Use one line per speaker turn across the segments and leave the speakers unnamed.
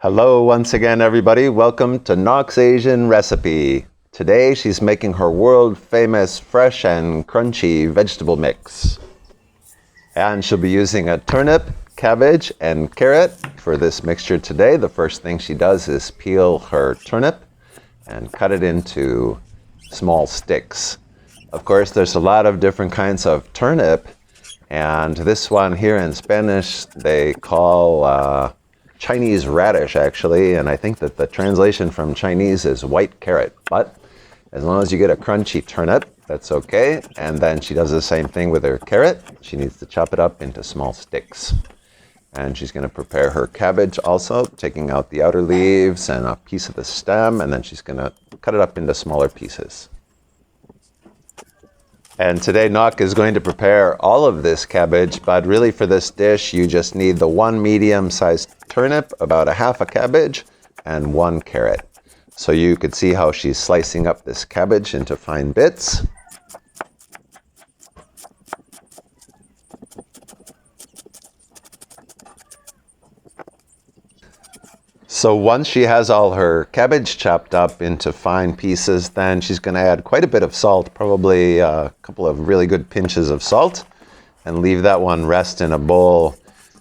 Hello once again, everybody. Welcome to Nock's Asian Recipe. Today she's making her world famous fresh and crunchy vegetable mix. And she'll be using a turnip, cabbage, and carrot for this mixture today. The first thing she does is peel her turnip and cut it into small sticks. Of course, there's a lot of different kinds of turnip, and this one here in Spanish they call Chinese radish, actually, and I think that the translation from Chinese is white carrot, but as long as you get a crunchy turnip, that's okay. And then she does the same thing with her carrot. She needs to chop it up into small sticks. And she's going to prepare her cabbage also, taking out the outer leaves and a piece of the stem, and then she's going to cut it up into smaller pieces. And today Nock is going to prepare all of this cabbage, but really for this dish you just need the one medium-sized turnip, about a half a cabbage, and one carrot. So you could see how she's slicing up this cabbage into fine bits. So once she has all her cabbage chopped up into fine pieces, then she's going to add quite a bit of salt, probably a couple of really good pinches of salt, and leave that one rest in a bowl.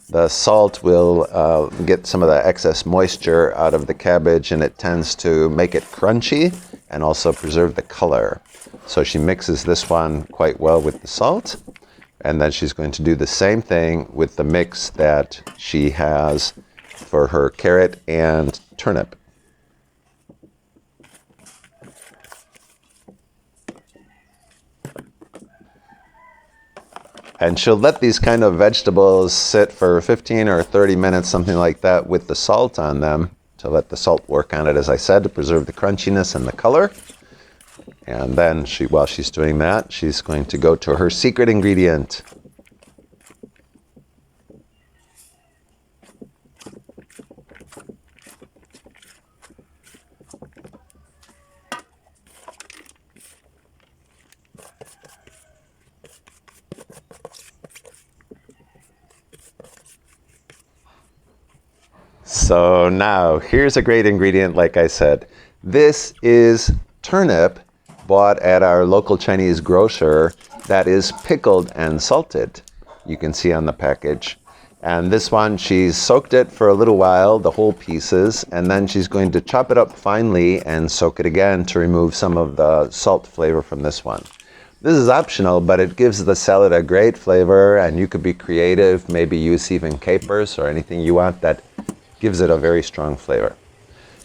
The salt will get some of the excess moisture out of the cabbage, and it tends to make it crunchy and also preserve the color. So she mixes this one quite well with the salt, and then she's going to do the same thing with the mix that she has for her carrot and turnip. And she'll let these kind of vegetables sit for 15 or 30 minutes, something like that, with the salt on them, to let the salt work on it, as I said, to preserve the crunchiness and the color. And then while she's doing that, she's going to go to her secret ingredient. So now, here's a great ingredient, like I said. This is turnip bought at our local Chinese grocer that is pickled and salted. You can see on the package. And this one, she's soaked it for a little while, the whole pieces, and then she's going to chop it up finely and soak it again to remove some of the salt flavor from this one. This is optional, but it gives the salad a great flavor, and you could be creative, maybe use even capers or anything you want that gives it a very strong flavor.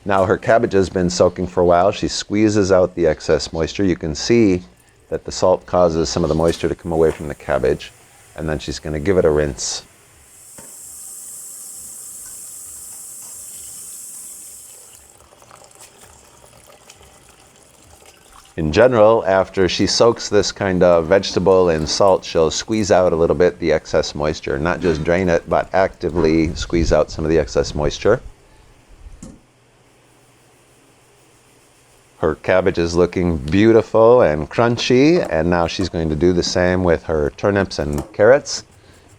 Now her cabbage has been soaking for a while. She squeezes out the excess moisture. You can see that the salt causes some of the moisture to come away from the cabbage, and then she's going to give it a rinse. In general, after she soaks this kind of vegetable in salt, she'll squeeze out a little bit the excess moisture. Not just drain it, but actively squeeze out some of the excess moisture. Her cabbage is looking beautiful and crunchy, and now she's going to do the same with her turnips and carrots.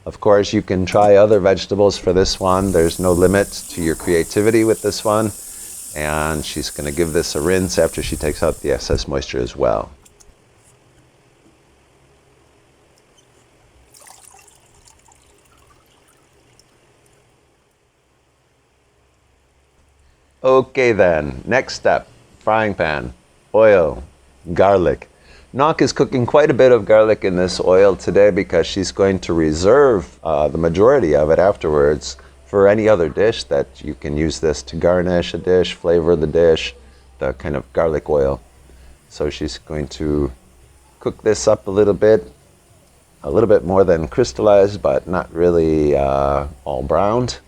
Of course, you can try other vegetables for this one. There's no limit to your creativity with this one. And she's going to give this a rinse after she takes out the excess moisture as well. Okay then, next step, frying pan, oil, garlic. Nock is cooking quite a bit of garlic in this oil today because she's going to reserve the majority of it afterwards for any other dish that you can use this to garnish a dish, flavor the dish, the kind of garlic oil. So she's going to cook this up a little bit more than crystallized, but not really all browned.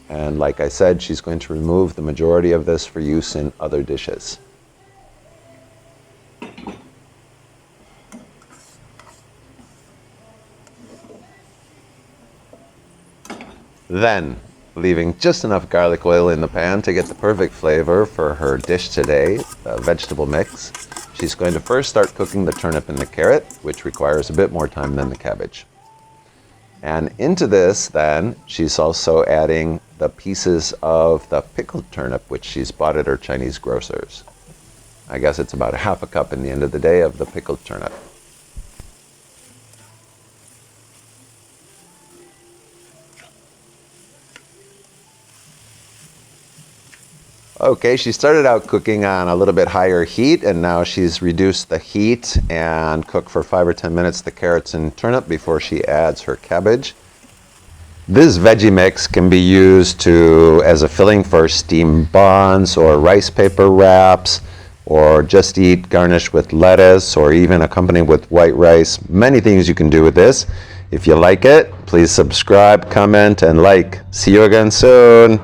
And like I said, she's going to remove the majority of this for use in other dishes. Then, leaving just enough garlic oil in the pan to get the perfect flavor for her dish today, the vegetable mix, she's going to first start cooking the turnip and the carrot, which requires a bit more time than the cabbage. And into this, then, she's also adding the pieces of the pickled turnip, which she's bought at her Chinese grocer's. I guess it's about a half a cup in the end of the day of the pickled turnip. Okay, she started out cooking on a little bit higher heat, and now she's reduced the heat and cooked for 5 or 10 minutes the carrots and turnip before she adds her cabbage. This veggie mix can be used as a filling for steamed buns or rice paper wraps, or just eat garnish with lettuce, or even accompany with white rice. Many things you can do with this. If you like it, please subscribe, comment, and like. See you again soon.